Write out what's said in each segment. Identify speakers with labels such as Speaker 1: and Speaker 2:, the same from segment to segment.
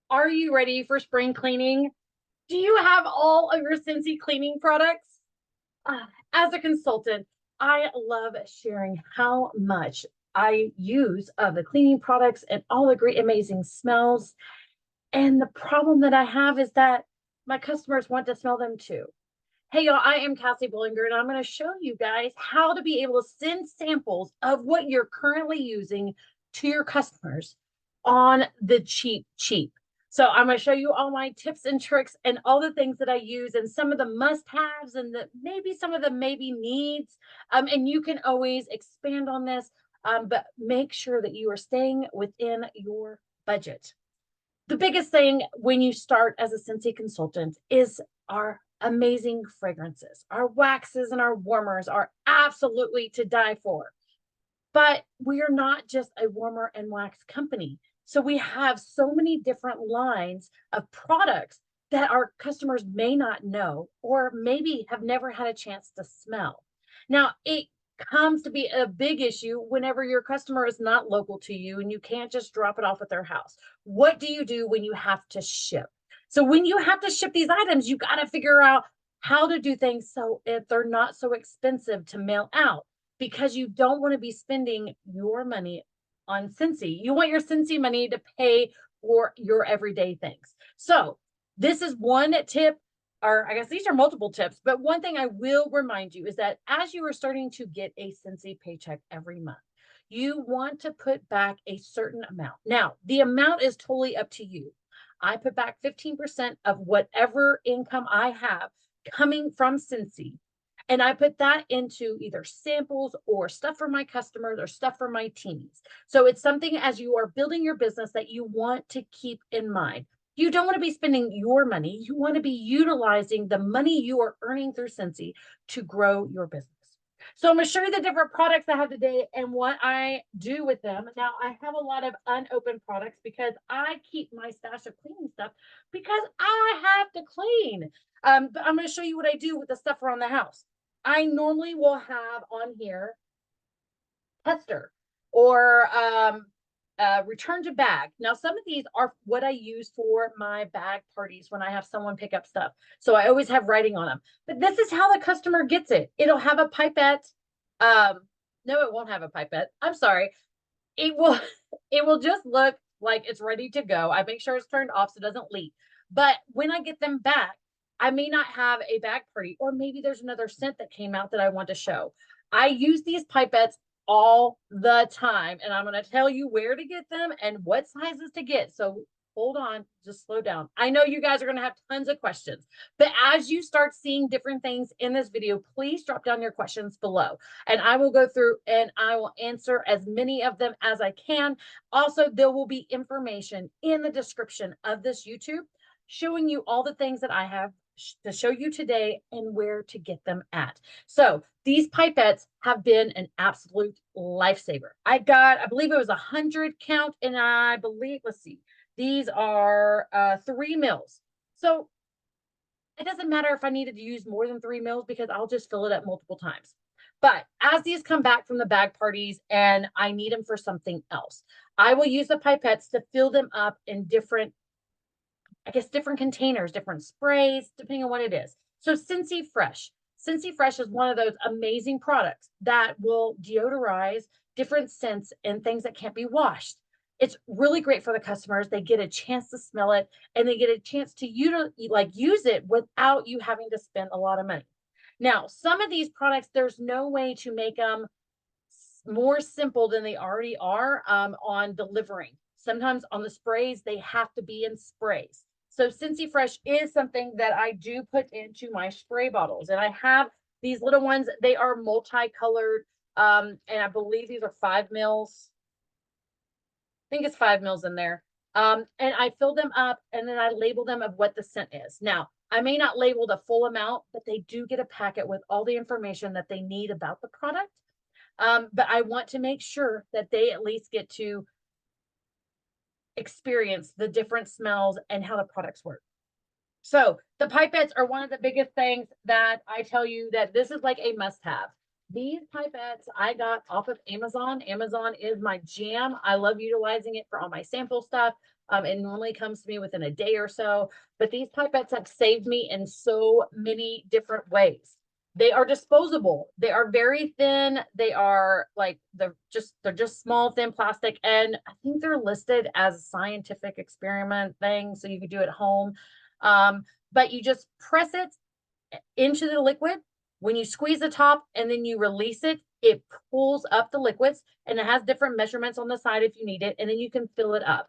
Speaker 1: Are you ready for spring cleaning? Do you have all of your Scentsy cleaning products? As a consultant, I love sharing how much I use of the cleaning products and all the great, amazing smells. And the problem that I have is that my customers want to smell them too. Hey, y'all, I am Cassie Bullinger, and I'm going to show you guys how to be able to send samples of what you're currently using to your customers on the cheap. So I'm going to show you all my tips and tricks and all the things that I use and some of the must-haves and maybe some of the maybe needs. And you can always expand on this, but make sure that you are staying within your budget. The biggest thing when you start as a Scentsy consultant is our amazing fragrances. Our waxes and our warmers are absolutely to die for. But we are not just a warmer and wax company. So we have so many different lines of products that our customers may not know or maybe have never had a chance to smell. Now, it comes to be a big issue whenever your customer is not local to you and you can't just drop it off at their house. What do you do when you have to ship? So when you have to ship these items, you got to figure out how to do things so if they're not so expensive to mail out, because you don't want to be spending your money on Scentsy. You want your Scentsy money to pay for your everyday things. So this is one tip, or I guess these are multiple tips, but one thing I will remind you is that as you are starting to get a Scentsy paycheck every month, you want to put back a certain amount. Now, the amount is totally up to you. I put back 15% of whatever income I have coming from Scentsy, and I put that into either samples or stuff for my customers or stuff for my teams. So it's something as you are building your business that you want to keep in mind. You don't want to be spending your money. You want to be utilizing the money you are earning through Scentsy to grow your business. So I'm going to show you the different products I have today and what I do with them. Now, I have a lot of unopened products because I keep my stash of cleaning stuff because I have to clean. But I'm going to show you what I do with the stuff around the house. I normally will have on here tester or return to bag. Now, some of these are what I use for my bag parties when I have someone pick up stuff. So I always have writing on them. But this is how the customer gets it. It'll have a pipette. No, it won't have a pipette. I'm sorry. It will it will just look like it's ready to go. I make sure it's turned off so it doesn't leak. But when I get them back, I may not have a bag party, or maybe there's another scent that came out that I want to show. I use these pipettes all the time, and I'm going to tell you where to get them and what sizes to get. So hold on, just slow down. I know you guys are going to have tons of questions, but as you start seeing different things in this video, please drop down your questions below and I will go through and I will answer as many of them as I can. Also, there will be information in the description of this YouTube showing you all the things that I have to show you today and where to get them at. So these pipettes have been an absolute lifesaver. I believe it was 100 count, and I believe, let's see, these are 3 mils. So it doesn't matter if I needed to use more than 3 mils because I'll just fill it up multiple times. But as these come back from the bag parties and I need them for something else, I will use the pipettes to fill them up in different containers, different sprays, depending on what it is. So Scentsy Fresh. Scentsy Fresh is one of those amazing products that will deodorize different scents and things that can't be washed. It's really great for the customers. They get a chance to smell it and they get a chance to use it without you having to spend a lot of money. Now, some of these products, there's no way to make them more simple than they already are on delivering. Sometimes on the sprays, they have to be in sprays. So Scentsy Fresh is something that I do put into my spray bottles. And I have these little ones. They are multicolored. And I believe these are 5 mils. I think it's 5 mils in there. And I fill them up and then I label them of what the scent is. Now, I may not label the full amount, but they do get a packet with all the information that they need about the product. But I want to make sure that they at least get to experience the different smells and how the products work. So the pipettes are one of the biggest things that I tell you that this is like a must-have. These pipettes I got off of Amazon. Amazon is my jam. I love utilizing it for all my sample stuff. It normally comes to me within a day or so, but these pipettes have saved me in so many different ways. They are disposable. They are very thin. They are like they're just small, thin plastic. And I think they're listed as a scientific experiment thing. So you could do it at home. But you just press it into the liquid. When you squeeze the top and then you release it, it pulls up the liquids and it has different measurements on the side if you need it, and then you can fill it up.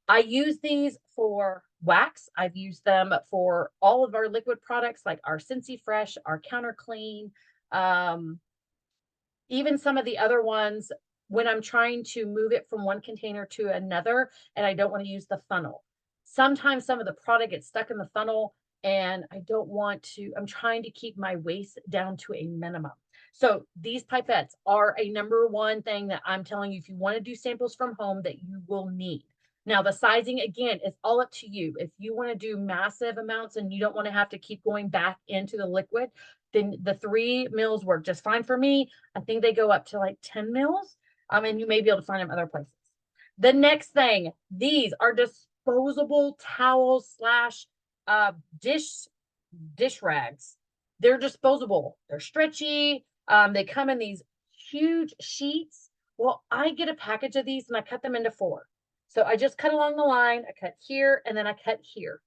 Speaker 1: I use these for wax. I've used them for all of our liquid products like our Scentsy Fresh, our Counter Clean, even some of the other ones when I'm trying to move it from one container to another and I don't want to use the funnel. Sometimes some of the product gets stuck in the funnel and I don't want to, I'm trying to keep my waste down to a minimum. So these pipettes are a number one thing that I'm telling you, if you want to do samples from home, that you will need. Now, the sizing, again, is all up to you. If you want to do massive amounts and you don't want to have to keep going back into the liquid, then the 3 mils work just fine for me. I think they go up to like 10 mils. And you may be able to find them other places. The next thing, these are disposable towels slash dish rags. They're disposable. They're stretchy. They come in these huge sheets. Well, I get a package of these and I cut them into 4. So I just cut along the line. I cut here and then I cut here.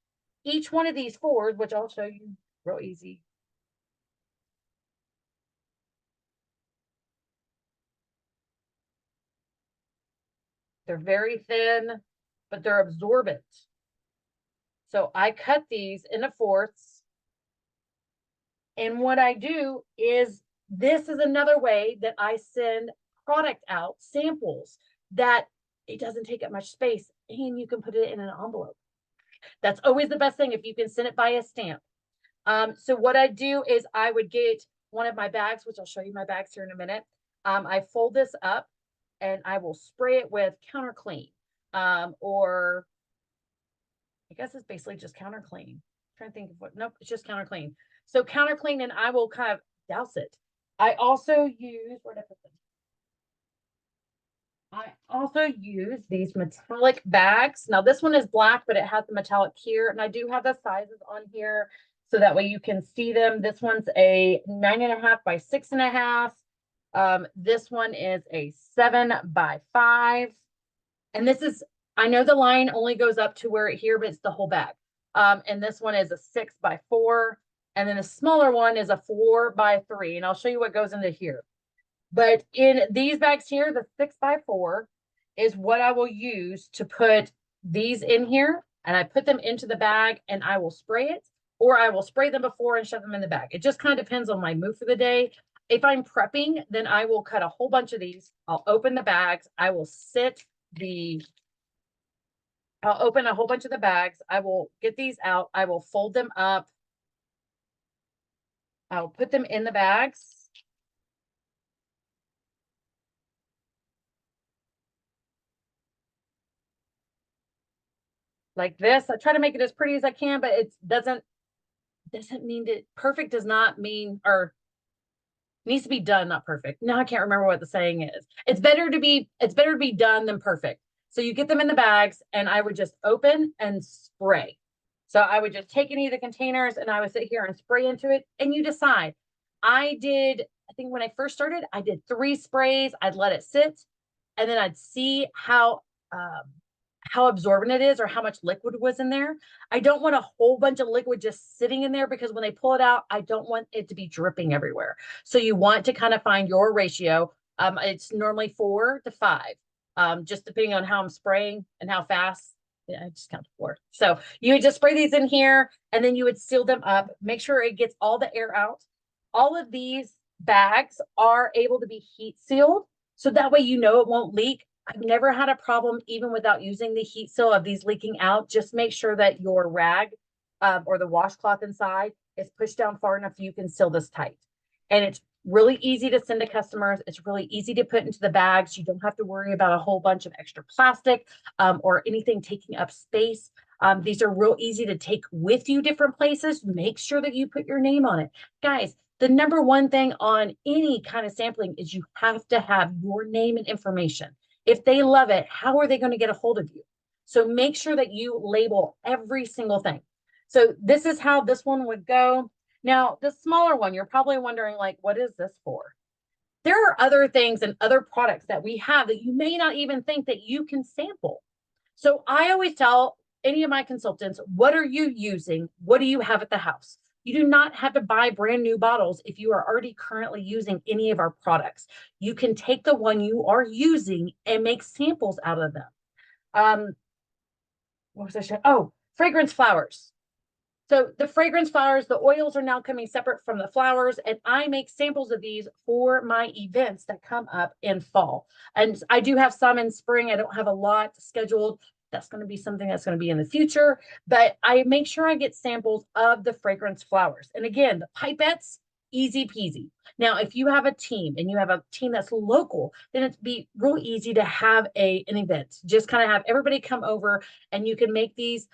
Speaker 1: Each one of these 4s, which I'll show you real easy. They're very thin, but they're absorbent. So I cut these into 4ths. And what I do is, this is another way that I send product out, samples, that it doesn't take up much space and you can put it in an envelope. That's always the best thing if you can send it by a stamp. So what I do is I would get one of my bags, which I'll show you my bags here in a minute. I fold this up and I will spray it with Counter Clean, or I guess it's basically just Counter Clean. I'm trying to think of what, nope, it's just Counter Clean. So Counter Clean, and I will kind of douse it. I also use, where did I put them? I also use these metallic bags. Now this one is black, but it has the metallic here, and I do have the sizes on here so that way you can see them. This one's a 9.5 by 6.5. This one is a 7 by 5. And this is, I know the line only goes up to where it here, but it's the whole bag. And this one is a 6 by 4. And then a smaller one is a 4 by 3. And I'll show you what goes into here. But in these bags here, the 6 by 4 is what I will use to put these in here. And I put them into the bag and I will spray it, or I will spray them before and shove them in the bag. It just kind of depends on my mood for the day. If I'm prepping, then I will cut a whole bunch of these. I'll open the bags. I will I'll open a whole bunch of the bags. I will get these out. I will fold them up. I'll put them in the bags. Like this. I try to make it as pretty as I can, but it doesn't mean that perfect does not mean, or needs to be done, not perfect. Now I can't remember what the saying is. It's better to be done than perfect. So you get them in the bags and I would just open and spray. So I would just take any of the containers and I would sit here and spray into it, and you decide. I think when I first started, I did 3 sprays. I'd let it sit and then I'd see how absorbent it is or how much liquid was in there. I don't want a whole bunch of liquid just sitting in there, because when they pull it out, I don't want it to be dripping everywhere. So you want to kind of find your ratio. It's normally 4 to 5, just depending on how I'm spraying and how fast. Yeah, I just count 4. So you would just spray these in here and then you would seal them up, make sure it gets all the air out. All of these bags are able to be heat sealed, so that way you know it won't leak. I've never had a problem even without using the heat seal of these leaking out. Just make sure that your rag or the washcloth inside is pushed down far enough you can seal this tight. And it's really easy to send to customers. It's really easy to put into the bags. You don't have to worry about a whole bunch of extra plastic or anything taking up space. These are real easy to take with you different places. Make sure that you put your name on it. Guys, The number one thing on any kind of sampling is you have to have your name and information. If they love it, how are they going to get a hold of you? So make sure that you label every single thing. So this is how this one would go. Now, the smaller one, you're probably wondering, like, what is this for? There are other things and other products that we have that you may not even think that you can sample. So I always tell any of my consultants, what are you using? What do you have at the house? You do not have to buy brand new bottles if you are already currently using any of our products. You can take the one you are using and make samples out of them. What was I saying? Oh, fragrance flowers. So the fragrance flowers, the oils are now coming separate from the flowers, and I make samples of these for my events that come up in fall. And I do have some in spring. I don't have a lot scheduled. That's going to be something that's going to be in the future, but I make sure I get samples of the fragrance flowers. And again, the pipettes, easy peasy. Now, if you have a team and you have a team that's local, then it'd be real easy to have an event. Just kind of have everybody come over, and you can make these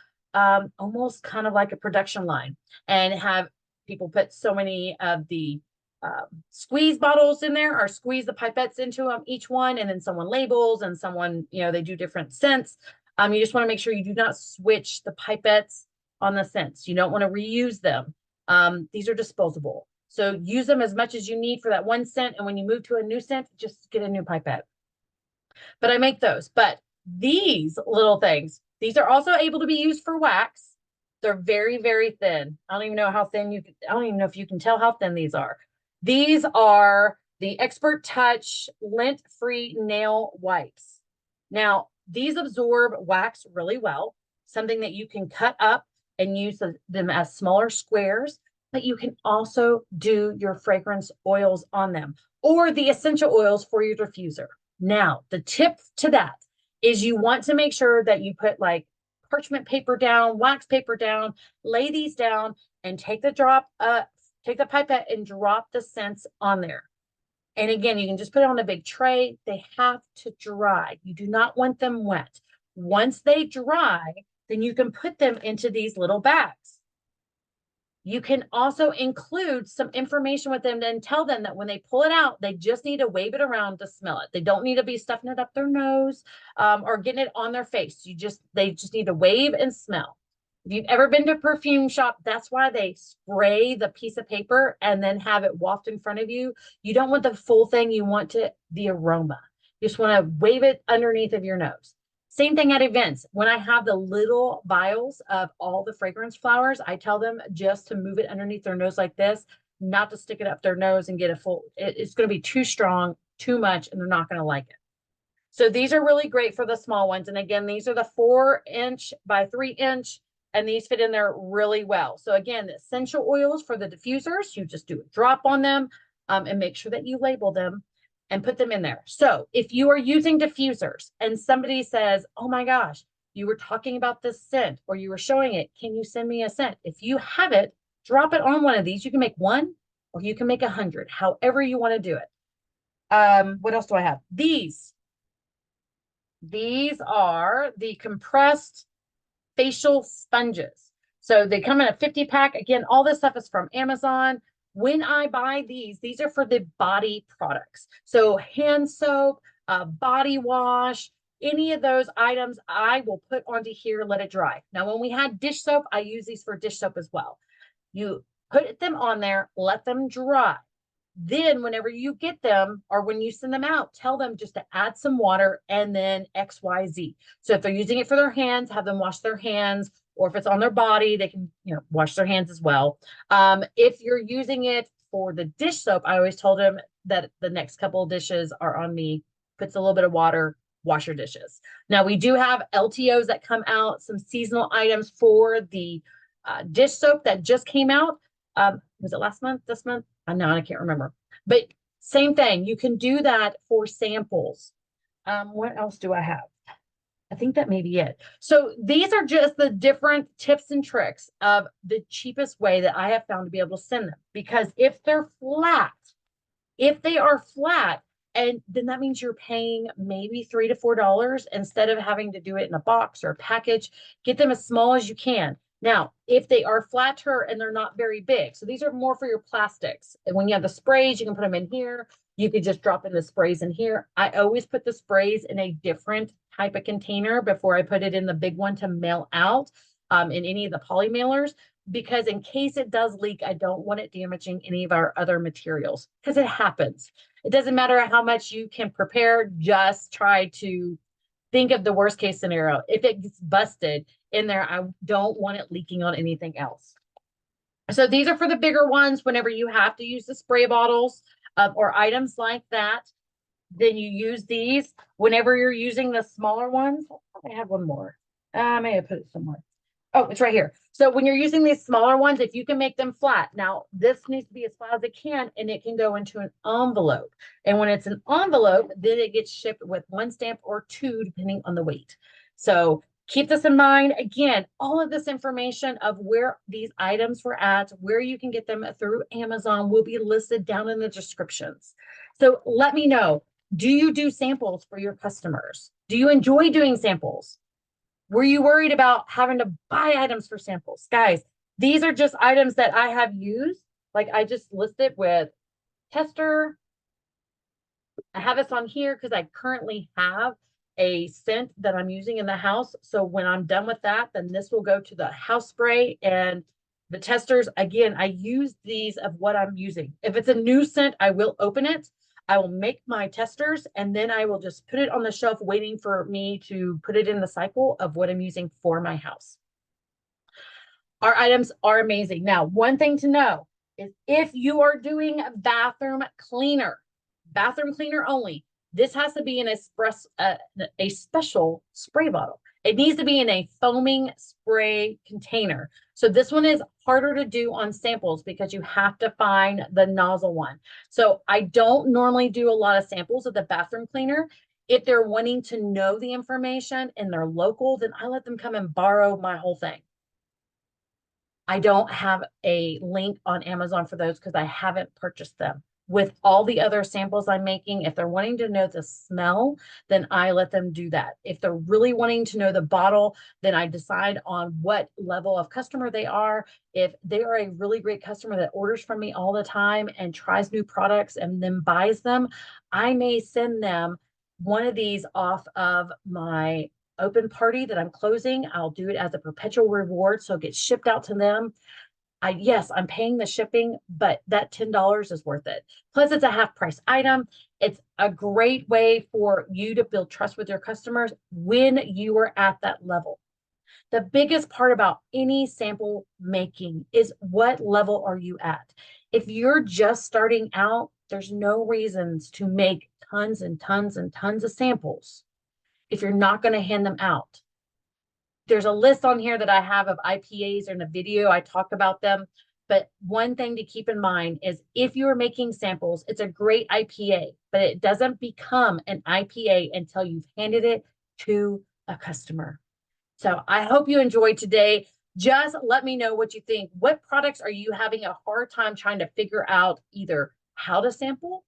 Speaker 1: almost kind of like a production line, and have people put so many of the squeeze bottles in there, or squeeze the pipettes into them, each one, and then someone labels, and someone, they do different scents. You just want to make sure you do not switch the pipettes on the scents. You don't want to reuse them. These are disposable. So use them as much as you need for that one scent. And when you move to a new scent, just get a new pipette. But I make those. But these little things, these are also able to be used for wax. They're very, very thin. I don't even know how thin I don't even know if you can tell how thin these are. These are the Expert Touch lint-free nail wipes. Now, these absorb wax really well, something that you can cut up and use them as smaller squares, but you can also do your fragrance oils on them, or the essential oils for your diffuser. Now, the tip to that is you want to make sure that you put like parchment paper down, wax paper down, lay these down, and take the pipette and drop the scents on there. And again, you can just put it on a big tray. They have to dry. You do not want them wet. Once they dry, then you can put them into these little bags. You can also include some information with them and tell them that when they pull it out, they just need to wave it around to smell it. They don't need to be stuffing it up their nose or getting it on their face. They just need to wave and smell. If you've ever been to a perfume shop, that's why they spray the piece of paper and then have it waft in front of you. You don't want the full thing. You want the aroma. You just want to wave it underneath of your nose. Same thing at events. When I have the little vials of all the fragrance flowers, I tell them just to move it underneath their nose like this, not to stick it up their nose and get a full, it's going to be too strong, too much, and they're not going to like it. So these are really great for the small ones. And again, these are the 4" by 3", and these fit in there really well. So again, the essential oils for the diffusers, you just do a drop on them and make sure that you label them and put them in there. So if you are using diffusers and somebody says, oh my gosh, you were talking about this scent or you were showing it, can you send me a scent? If you have it, drop it on one of these. You can make 1 or you can make 100, however you want to do it. What else do I have? These are the compressed facial sponges. So they come in a 50-pack. Again, all this stuff is from Amazon. When I buy these are for the body products. So hand soap, body wash, any of those items I will put onto here, let it dry. Now, when we had dish soap, I use these for dish soap as well. You put them on there, let them dry. Then whenever you get them or when you send them out, tell them just to add some water and then XYZ. So if they're using it for their hands, have them wash their hands, or if it's on their body, they can, wash their hands as well. If you're using it for the dish soap, I always told them that the next couple of dishes are on me. Puts a little bit of water, wash your dishes. Now we do have LTOs that come out, some seasonal items for the dish soap that just came out. Was it last month, this month? No, I can't remember. But same thing, you can do that for samples. What else do I have? I think that may be it. So these are just the different tips and tricks of the cheapest way that I have found to be able to send them. Because if they are flat, and then that means you're paying maybe $3 to $4 instead of having to do it in a box or a package. Get them as small as you can. Now, if they are flatter and they're not very big, so these are more for your plastics. And when you have the sprays, you can put them in here. You could just drop in the sprays in here. I always put the sprays in a different type of container before I put it in the big one to mail out in any of the poly mailers, because in case it does leak, I don't want it damaging any of our other materials, because it happens. It doesn't matter how much you can prepare, just try to think of the worst case scenario. If it gets busted in there, I don't want it leaking on anything else. So these are for the bigger ones. Whenever you have to use the spray bottles or items like that, then you use these. Whenever you're using the smaller ones, I have one more. I may have put it somewhere. Oh, it's right here. So when you're using these smaller ones, if you can make them flat, now this needs to be as flat as it can, and it can go into an envelope. And when it's an envelope, then it gets shipped with 1 stamp or 2, depending on the weight. So keep this in mind. Again, all of this information of where these items were at, where you can get them through Amazon will be listed down in the descriptions. So let me know, do you do samples for your customers? Do you enjoy doing samples? Were you worried about having to buy items for samples? Guys, these are just items that I have used. Like I just listed with tester. I have this on here because I currently have a scent that I'm using in the house. So when I'm done with that, then this will go to the house spray and the testers. Again, I use these of what I'm using. If it's a new scent, I will open it. I will make my testers, and then I will just put it on the shelf waiting for me to put it in the cycle of what I'm using for my house. Our items are amazing. Now, one thing to know is if you are doing bathroom cleaner only, this has to be in a special spray bottle. It needs to be in a foaming spray container. So this one is harder to do on samples because you have to find the nozzle one. So I don't normally do a lot of samples of the bathroom cleaner. If they're wanting to know the information and they're local, then I let them come and borrow my whole thing. I don't have a link on Amazon for those because I haven't purchased them. With all the other samples I'm making, if they're wanting to know the smell, then I let them do that. If they're really wanting to know the bottle, then I decide on what level of customer they are. If they are a really great customer that orders from me all the time and tries new products and then buys them, I may send them one of these off of my open party that I'm closing. I'll do it as a perpetual reward, so it gets shipped out to them. Yes, I'm paying the shipping, but that $10 is worth it. Plus, it's a half price item. It's a great way for you to build trust with your customers when you are at that level. The biggest part about any sample making is what level are you at? If you're just starting out, there's no reasons to make tons and tons and tons of samples if you're not going to hand them out. There's a list on here that I have of IPAs in a video. I talk about them. But one thing to keep in mind is if you're making samples, it's a great IPA, but it doesn't become an IPA until you've handed it to a customer. So I hope you enjoyed today. Just let me know what you think. What products are you having a hard time trying to figure out either how to sample,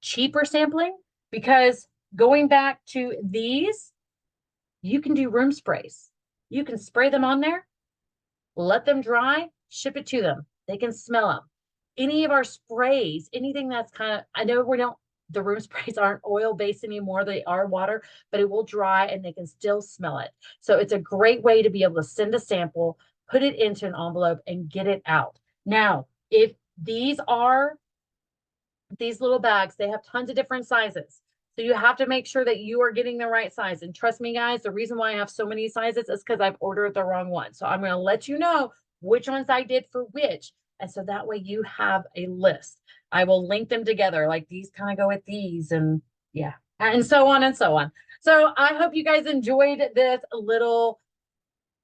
Speaker 1: cheaper sampling? Because going back to these, you can do room sprays. You can spray them on there, let them dry, ship it to them. They can smell them. Any of our sprays, anything that's kind of, I know the room sprays aren't oil-based anymore. They are water, but it will dry and they can still smell it. So it's a great way to be able to send a sample, put it into an envelope, and get it out. Now, if these little bags, they have tons of different sizes. So you have to make sure that you are getting the right size. And trust me, guys, the reason why I have so many sizes is because I've ordered the wrong one. So I'm going to let you know which ones I did for which. And so that way you have a list. I will link them together. Like these kind of go with these and yeah, and so on and so on. So I hope you guys enjoyed this little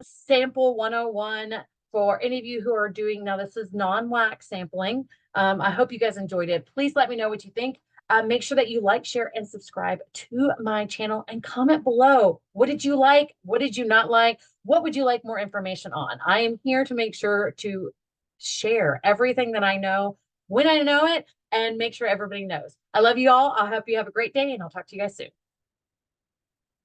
Speaker 1: sample 101 for any of you who are doing, now this is non-wax sampling. I hope you guys enjoyed it. Please let me know what you think. Make sure that you like, share, and subscribe to my channel and comment below. What did you like? What did you not like? What would you like more information on? I am here to make sure to share everything that I know when I know it and make sure everybody knows. I love you all. I hope you have a great day and I'll talk to you guys soon.